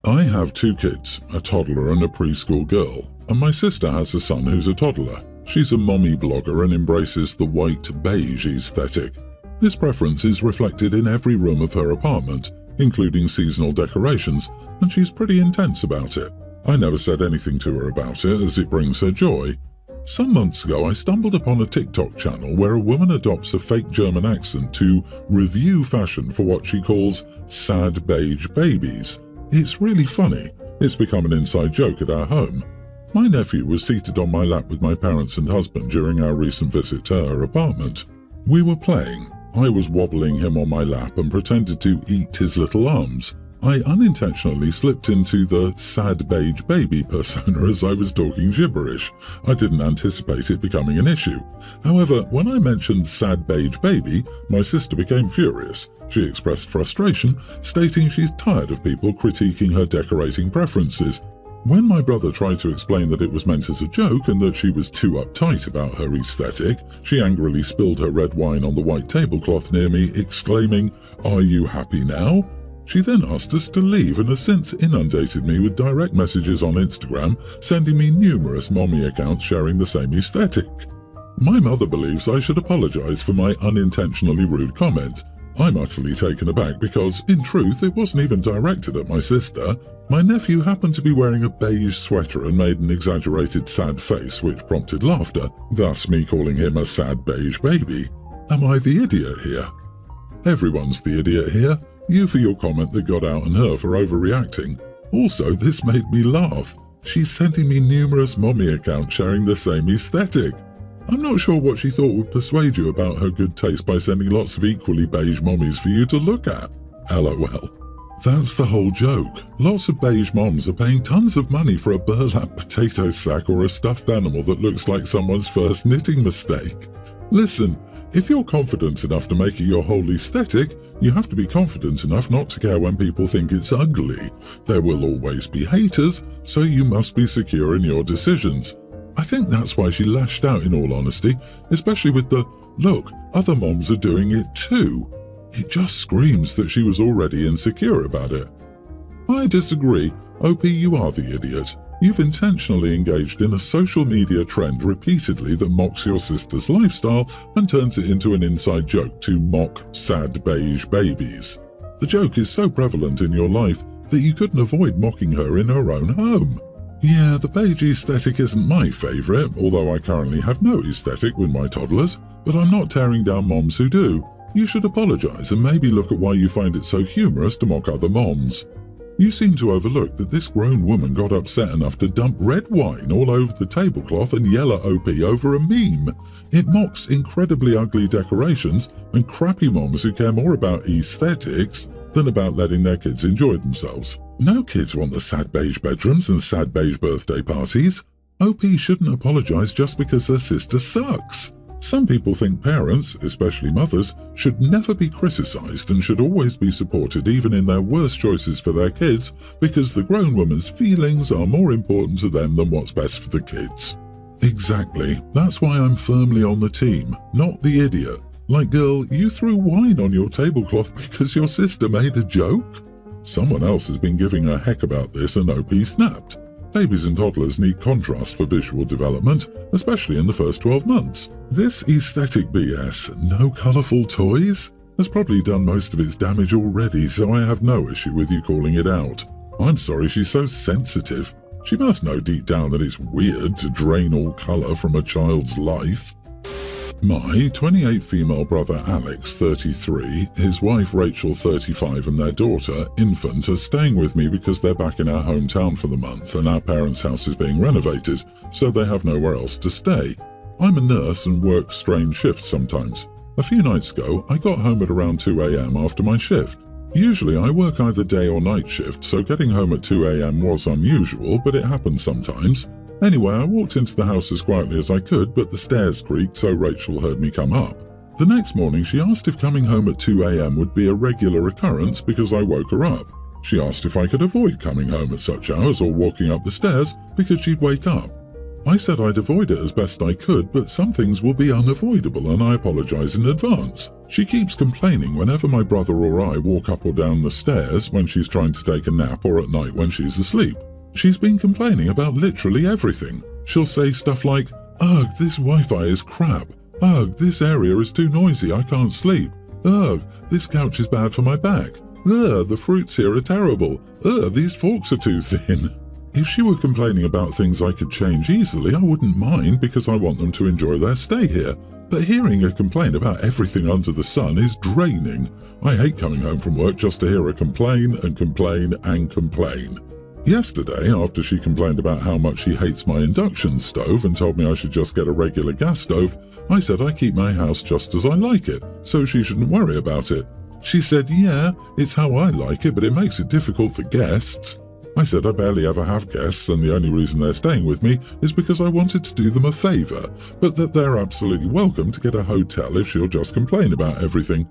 I have two kids, a toddler and a preschool girl, and my sister has a son who's a toddler. She's a mommy blogger and embraces the white beige aesthetic. This preference is reflected in every room of her apartment, including seasonal decorations, and she's pretty intense about it. I never said anything to her about it as it brings her joy. Some months ago, I stumbled upon a TikTok channel where a woman adopts a fake German accent to review fashion for what she calls sad beige babies. It's really funny. It's become an inside joke at our home. My nephew was seated on my lap with my parents and husband during our recent visit to her apartment. We were playing. I was wobbling him on my lap and pretended to eat his little arms. I unintentionally slipped into the sad beige baby persona as I was talking gibberish. I didn't anticipate it becoming an issue. However, when I mentioned sad beige baby, my sister became furious. She expressed frustration, stating she's tired of people critiquing her decorating preferences. When my brother tried to explain that it was meant as a joke and that she was too uptight about her aesthetic, she angrily spilled her red wine on the white tablecloth near me, exclaiming, "Are you happy now?" She then asked us to leave and has since inundated me with direct messages on Instagram, sending me numerous mommy accounts sharing the same aesthetic. My mother believes I should apologize for my unintentionally rude comment. I'm utterly taken aback because, in truth, it wasn't even directed at my sister. My nephew happened to be wearing a beige sweater and made an exaggerated sad face which prompted laughter, thus me calling him a sad beige baby. Am I the idiot here? Everyone's the idiot here. You for your comment that got out and her for overreacting. Also, this made me laugh. She's sending me numerous mommy accounts sharing the same aesthetic. I'm not sure what she thought would persuade you about her good taste by sending lots of equally beige mommies for you to look at. LOL. That's the whole joke. Lots of beige moms are paying tons of money for a burlap potato sack or a stuffed animal that looks like someone's first knitting mistake. Listen, if you're confident enough to make it your whole aesthetic, you have to be confident enough not to care when people think it's ugly. There will always be haters, so you must be secure in your decisions. I think that's why she lashed out in all honesty, especially with the, "Look, other moms are doing it too." It just screams that she was already insecure about it. I disagree. OP, you are the idiot. You've intentionally engaged in a social media trend repeatedly that mocks your sister's lifestyle and turns it into an inside joke to mock sad beige babies. The joke is so prevalent in your life that you couldn't avoid mocking her in her own home. Yeah, the beige aesthetic isn't my favourite, although I currently have no aesthetic with my toddlers, but I'm not tearing down moms who do. You should apologise and maybe look at why you find it so humorous to mock other moms. You seem to overlook that this grown woman got upset enough to dump red wine all over the tablecloth and yell at OP over a meme. It mocks incredibly ugly decorations and crappy moms who care more about aesthetics than about letting their kids enjoy themselves. No kids want the sad beige bedrooms and sad beige birthday parties. OP shouldn't apologise just because her sister sucks. Some people think parents, especially mothers, should never be criticised and should always be supported even in their worst choices for their kids because the grown woman's feelings are more important to them than what's best for the kids. Exactly. That's why I'm firmly on the team, not the idiot. Like, girl, you threw wine on your tablecloth because your sister made a joke? Someone else has been giving a heck about this and OP snapped. Babies and toddlers need contrast for visual development, especially in the first 12 months. This aesthetic BS, no colourful toys, has probably done most of its damage already, so I have no issue with you calling it out. I'm sorry she's so sensitive. She must know deep down that it's weird to drain all colour from a child's life. My 28 female brother Alex, 33, his wife Rachel, 35, and their daughter, Infant, are staying with me because they're back in our hometown for the month and our parents' house is being renovated, so they have nowhere else to stay. I'm a nurse and work strange shifts sometimes. A few nights ago, I got home at around 2 a.m. after my shift. Usually I work either day or night shift, so getting home at 2 a.m. was unusual, but it happens sometimes. Anyway, I walked into the house as quietly as I could, but the stairs creaked, so Rachel heard me come up. The next morning, she asked if coming home at 2 a.m. would be a regular occurrence because I woke her up. She asked if I could avoid coming home at such hours or walking up the stairs because she'd wake up. I said I'd avoid it as best I could, but some things will be unavoidable and I apologise in advance. She keeps complaining whenever my brother or I walk up or down the stairs when she's trying to take a nap or at night when she's asleep. She's been complaining about literally everything. She'll say stuff like, "Ugh, this Wi-Fi is crap. Ugh, this area is too noisy, I can't sleep. Ugh, this couch is bad for my back. Ugh, the fruits here are terrible. Ugh, these forks are too thin." If she were complaining about things I could change easily, I wouldn't mind because I want them to enjoy their stay here. But hearing her complain about everything under the sun is draining. I hate coming home from work just to hear her complain and complain and complain. Yesterday, after she complained about how much she hates my induction stove and told me I should just get a regular gas stove, I said I keep my house just as I like it, so she shouldn't worry about it. She said, "Yeah, it's how I like it, but it makes it difficult for guests." I said I barely ever have guests, and the only reason they're staying with me is because I wanted to do them a favour, but that they're absolutely welcome to get a hotel if she'll just complain about everything.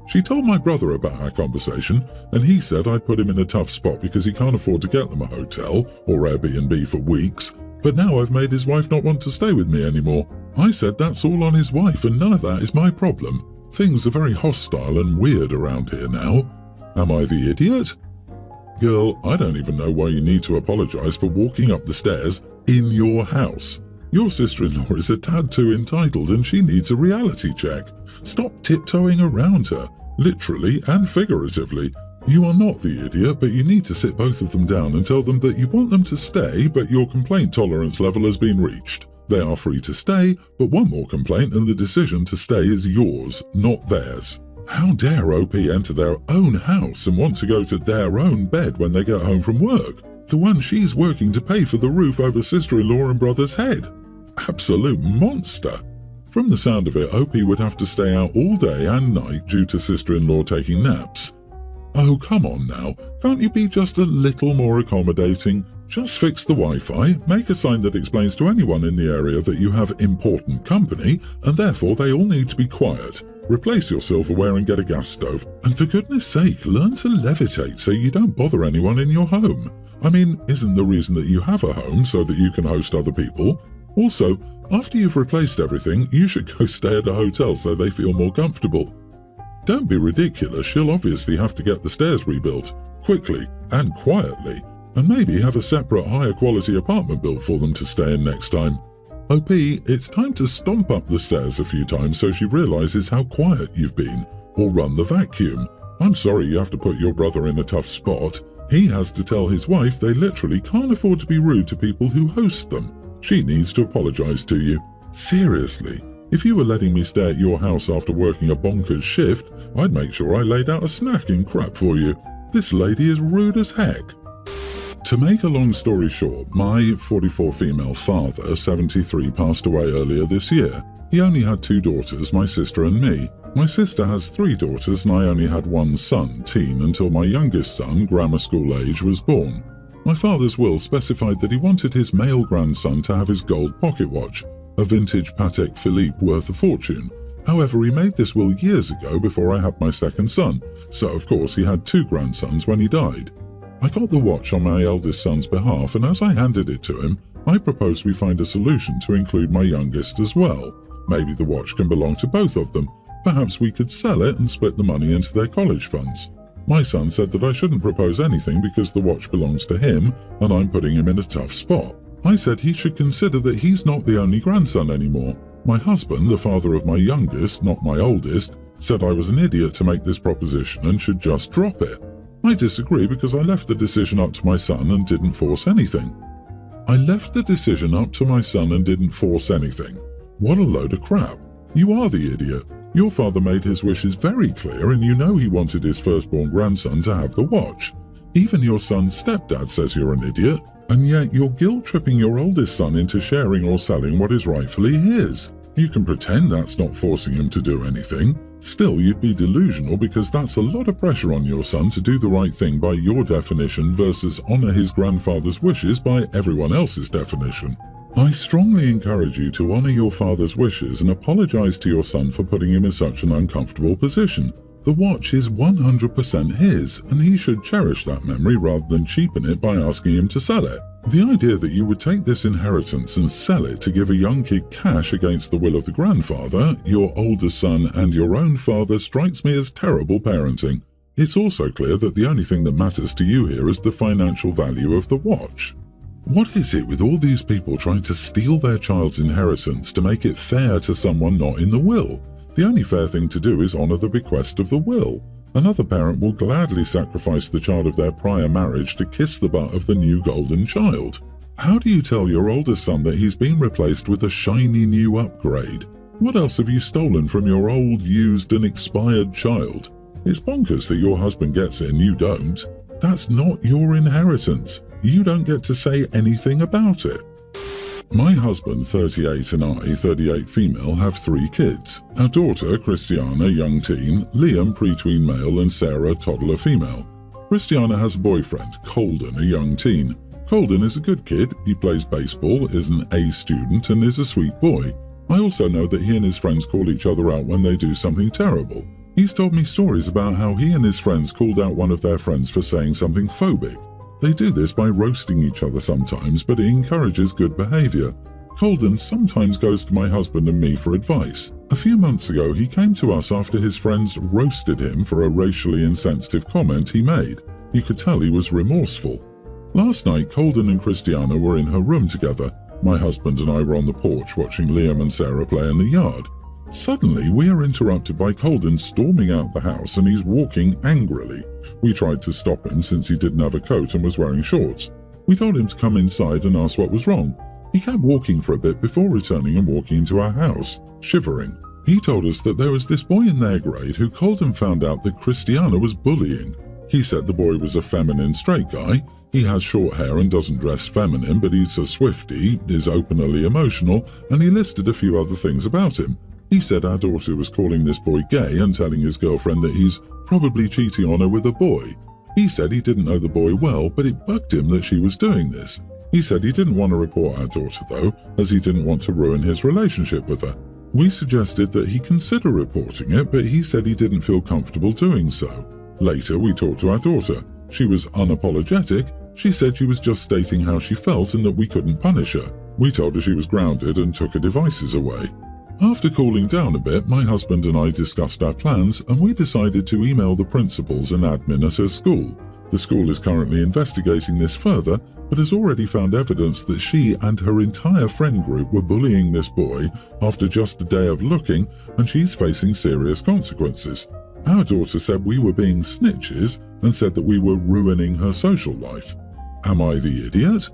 She told my brother about our conversation, and he said I'd put him in a tough spot because he can't afford to get them a hotel or Airbnb for weeks, but now I've made his wife not want to stay with me anymore. I said that's all on his wife and none of that is my problem. Things are very hostile and weird around here now. Am I the idiot? Girl, I don't even know why you need to apologise for walking up the stairs in your house. Your sister-in-law is a tad too entitled and she needs a reality check. Stop tiptoeing around her, literally and figuratively. You are not the idiot, but you need to sit both of them down and tell them that you want them to stay, but your complaint tolerance level has been reached. They are free to stay, but one more complaint and the decision to stay is yours, not theirs. How dare OP enter their own house and want to go to their own bed when they get home from work? The one she's working to pay for the roof over sister-in-law and brother's head. Absolute monster. From the sound of it, OP would have to stay out all day and night due to sister-in-law taking naps. Oh, come on now. Can't you be just a little more accommodating? Just fix the Wi-Fi, make a sign that explains to anyone in the area that you have important company, and therefore they all need to be quiet. Replace your silverware and get a gas stove. And for goodness sake, learn to levitate so you don't bother anyone in your home. I mean, isn't the reason that you have a home so that you can host other people? Also, after you've replaced everything, you should go stay at a hotel so they feel more comfortable. Don't be ridiculous, she'll obviously have to get the stairs rebuilt, quickly and quietly, and maybe have a separate higher quality apartment built for them to stay in next time. OP, it's time to stomp up the stairs a few times so she realises how quiet you've been, or run the vacuum. I'm sorry you have to put your brother in a tough spot. He has to tell his wife they literally can't afford to be rude to people who host them. She needs to apologise to you. Seriously, if you were letting me stay at your house after working a bonkers shift, I'd make sure I laid out a snack and crap for you. This lady is rude as heck. To make a long story short, my 44 female father, 73, passed away earlier this year. He only had 2 daughters, my sister and me. My sister has 3 daughters and I only had 1 son, teen, until my youngest son, grammar school age, was born. My father's will specified that he wanted his male grandson to have his gold pocket watch, a vintage Patek Philippe worth a fortune. However, he made this will years ago before I had my second son, so of course he had 2 grandsons when he died. I got the watch on my eldest son's behalf, and as I handed it to him, I proposed we find a solution to include my youngest as well. Maybe the watch can belong to both of them. Perhaps we could sell it and split the money into their college funds. My son said that I shouldn't propose anything because the watch belongs to him and I'm putting him in a tough spot. I said he should consider that he's not the only grandson anymore. My husband, the father of my youngest, not my oldest, said I was an idiot to make this proposition and should just drop it. I disagree because I left the decision up to my son and didn't force anything. What a load of crap. You are the idiot. Your father made his wishes very clear and you know he wanted his firstborn grandson to have the watch. Even your son's stepdad says you're an idiot, and yet you're guilt-tripping your oldest son into sharing or selling what is rightfully his. You can pretend that's not forcing him to do anything. Still, you'd be delusional because that's a lot of pressure on your son to do the right thing by your definition versus honour his grandfather's wishes by everyone else's definition. I strongly encourage you to honour your father's wishes and apologise to your son for putting him in such an uncomfortable position. The watch is 100% his, and he should cherish that memory rather than cheapen it by asking him to sell it. The idea that you would take this inheritance and sell it to give a young kid cash against the will of the grandfather, your older son, and your own father strikes me as terrible parenting. It's also clear that the only thing that matters to you here is the financial value of the watch. What is it with all these people trying to steal their child's inheritance to make it fair to someone not in the will? The only fair thing to do is honour the bequest of the will. Another parent will gladly sacrifice the child of their prior marriage to kiss the butt of the new golden child. How do you tell your older son that he's been replaced with a shiny new upgrade? What else have you stolen from your old, used and expired child? It's bonkers that your husband gets it and you don't. That's not your inheritance. You don't get to say anything about it. My husband, 38, and I, 38 female, have 3 kids. Our daughter, Christiana, young teen, Liam, preteen male, and Sarah, toddler female. Christiana has a boyfriend, Colden, a young teen. Colden is a good kid. He plays baseball, is an A student, and is a sweet boy. I also know that he and his friends call each other out when they do something terrible. He's told me stories about how he and his friends called out one of their friends for saying something phobic. They do this by roasting each other sometimes, but it encourages good behaviour. Colden sometimes goes to my husband and me for advice. A few months ago, he came to us after his friends roasted him for a racially insensitive comment he made. You could tell he was remorseful. Last night, Colden and Christiana were in her room together. My husband and I were on the porch watching Liam and Sarah play in the yard. Suddenly, we are interrupted by Colden storming out the house and he's walking angrily. We tried to stop him since he didn't have a coat and was wearing shorts. We told him to come inside and ask what was wrong. He kept walking for a bit before returning and walking into our house, shivering. He told us that there was this boy in their grade who Colden found out that Christiana was bullying. He said the boy was a feminine straight guy. He has short hair and doesn't dress feminine, but he's a Swiftie, is openly emotional, and he listed a few other things about him. He said our daughter was calling this boy gay and telling his girlfriend that he's probably cheating on her with a boy. He said he didn't know the boy well, but it bugged him that she was doing this. He said he didn't want to report our daughter though, as he didn't want to ruin his relationship with her. We suggested that he consider reporting it, but he said he didn't feel comfortable doing so. Later, we talked to our daughter. She was unapologetic. She said she was just stating how she felt and that we couldn't punish her. We told her she was grounded and took her devices away. After cooling down a bit, my husband and I discussed our plans and we decided to email the principals and admin at her school. The school is currently investigating this further, but has already found evidence that she and her entire friend group were bullying this boy after just a day of looking, and she's facing serious consequences. Our daughter said we were being snitches and said that we were ruining her social life. Am I the idiot?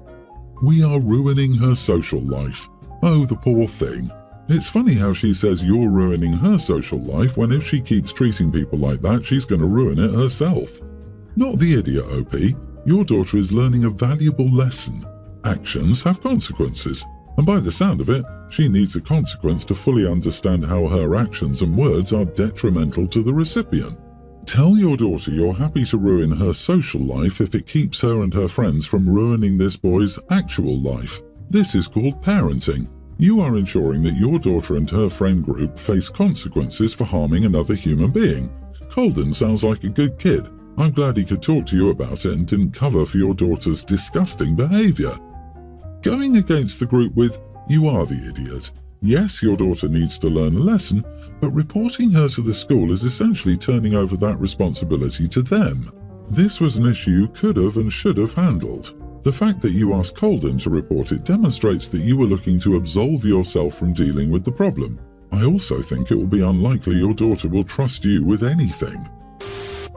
We are ruining her social life. Oh, the poor thing. It's funny how she says you're ruining her social life when if she keeps treating people like that, she's going to ruin it herself. Not the idiot, OP. Your daughter is learning a valuable lesson. Actions have consequences, and by the sound of it, she needs a consequence to fully understand how her actions and words are detrimental to the recipient. Tell your daughter you're happy to ruin her social life if it keeps her and her friends from ruining this boy's actual life. This is called parenting. You are ensuring that your daughter and her friend group face consequences for harming another human being. Colden sounds like a good kid. I'm glad he could talk to you about it and didn't cover for your daughter's disgusting behaviour. Going against the group with, "You are the idiot." Yes, your daughter needs to learn a lesson, but reporting her to the school is essentially turning over that responsibility to them. This was an issue you could have and should have handled. The fact that you asked Colden to report it demonstrates that you were looking to absolve yourself from dealing with the problem. I also think it will be unlikely your daughter will trust you with anything.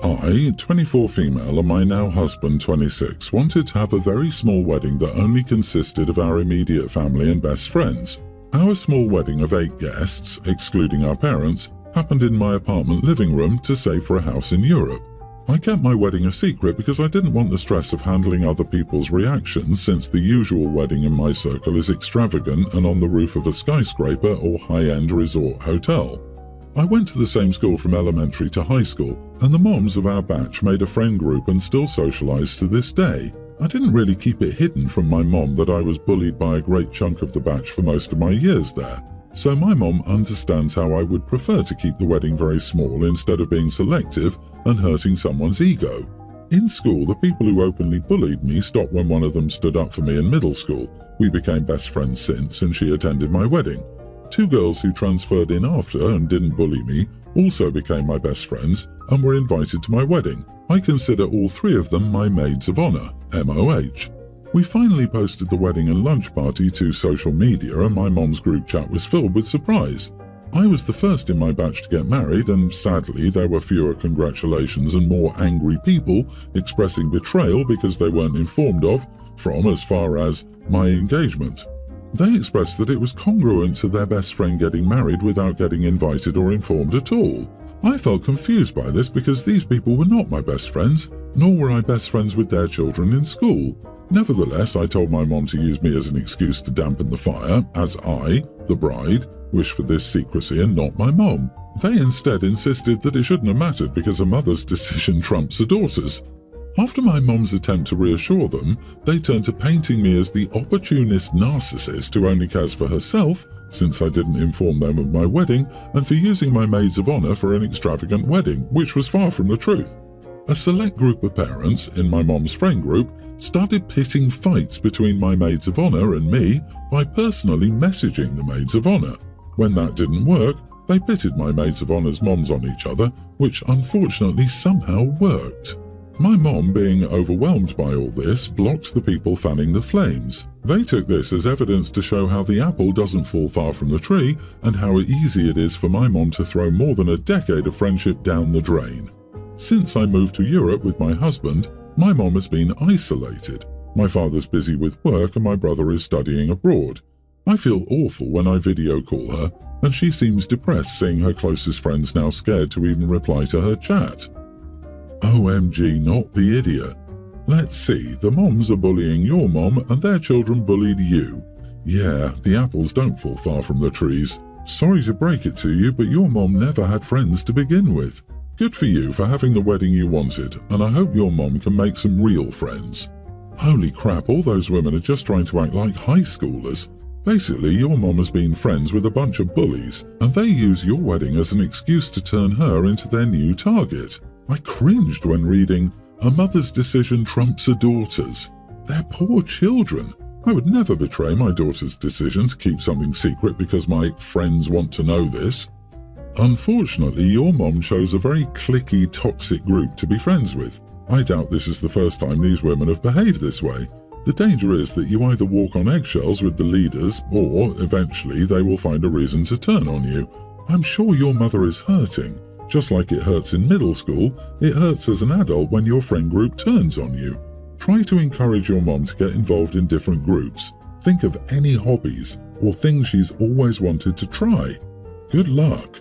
I, 24 female, and my now husband, 26, wanted to have a very small wedding that only consisted of our immediate family and best friends. Our small wedding of 8 guests, excluding our parents, happened in my apartment living room to save for a house in Europe. I kept my wedding a secret because I didn't want the stress of handling other people's reactions, since the usual wedding in my circle is extravagant and on the roof of a skyscraper or high-end resort hotel. I went to the same school from elementary to high school, and the moms of our batch made a friend group and still socialise to this day. I didn't really keep it hidden from my mom that I was bullied by a great chunk of the batch for most of my years there. So my mom understands how I would prefer to keep the wedding very small instead of being selective and hurting someone's ego. In school, the people who openly bullied me stopped when one of them stood up for me in middle school. We became best friends since, and she attended my wedding. 2 girls who transferred in after and didn't bully me also became my best friends and were invited to my wedding. I consider all 3 of them my maids of honor, MOH. We finally posted the wedding and lunch party to social media, and my mom's group chat was filled with surprise. I was the first in my batch to get married, and sadly there were fewer congratulations and more angry people expressing betrayal because they weren't informed of, from as far as, my engagement. They expressed that it was congruent to their best friend getting married without getting invited or informed at all. I felt confused by this because these people were not my best friends, nor were I best friends with their children in school. Nevertheless, I told my mom to use me as an excuse to dampen the fire, as I, the bride, wished for this secrecy and not my mom. They instead insisted that it shouldn't have mattered because a mother's decision trumps a daughter's. After my mom's attempt to reassure them, they turned to painting me as the opportunist narcissist who only cares for herself, since I didn't inform them of my wedding, and for using my maids of honor for an extravagant wedding, which was far from the truth. A select group of parents, in my mom's friend group, started pitting fights between my maids of honor and me by personally messaging the maids of honor. When that didn't work, they pitted my maids of honor's moms on each other, which unfortunately somehow worked. My mom, being overwhelmed by all this, blocked the people fanning the flames. They took this as evidence to show how the apple doesn't fall far from the tree and how easy it is for my mom to throw more than a decade of friendship down the drain. Since I moved to Europe with my husband, my mom has been isolated. My father's busy with work and my brother is studying abroad. I feel awful when I video call her, and she seems depressed seeing her closest friends now scared to even reply to her chat. OMG, not the idiot. Let's see, the moms are bullying your mom and their children bullied you. Yeah, the apples don't fall far from the trees. Sorry to break it to you, but your mom never had friends to begin with. Good for you for having the wedding you wanted, and I hope your mom can make some real friends. Holy crap, all those women are just trying to act like high schoolers. Basically, your mom has been friends with a bunch of bullies, and they use your wedding as an excuse to turn her into their new target. I cringed when reading, "A mother's decision trumps a daughter's." They're poor children. I would never betray my daughter's decision to keep something secret because my friends want to know this. Unfortunately, your mom chose a very cliquey, toxic group to be friends with. I doubt this is the first time these women have behaved this way. The danger is that you either walk on eggshells with the leaders, or eventually they will find a reason to turn on you. I'm sure your mother is hurting. Just like it hurts in middle school, it hurts as an adult when your friend group turns on you. Try to encourage your mom to get involved in different groups. Think of any hobbies or things she's always wanted to try. Good luck.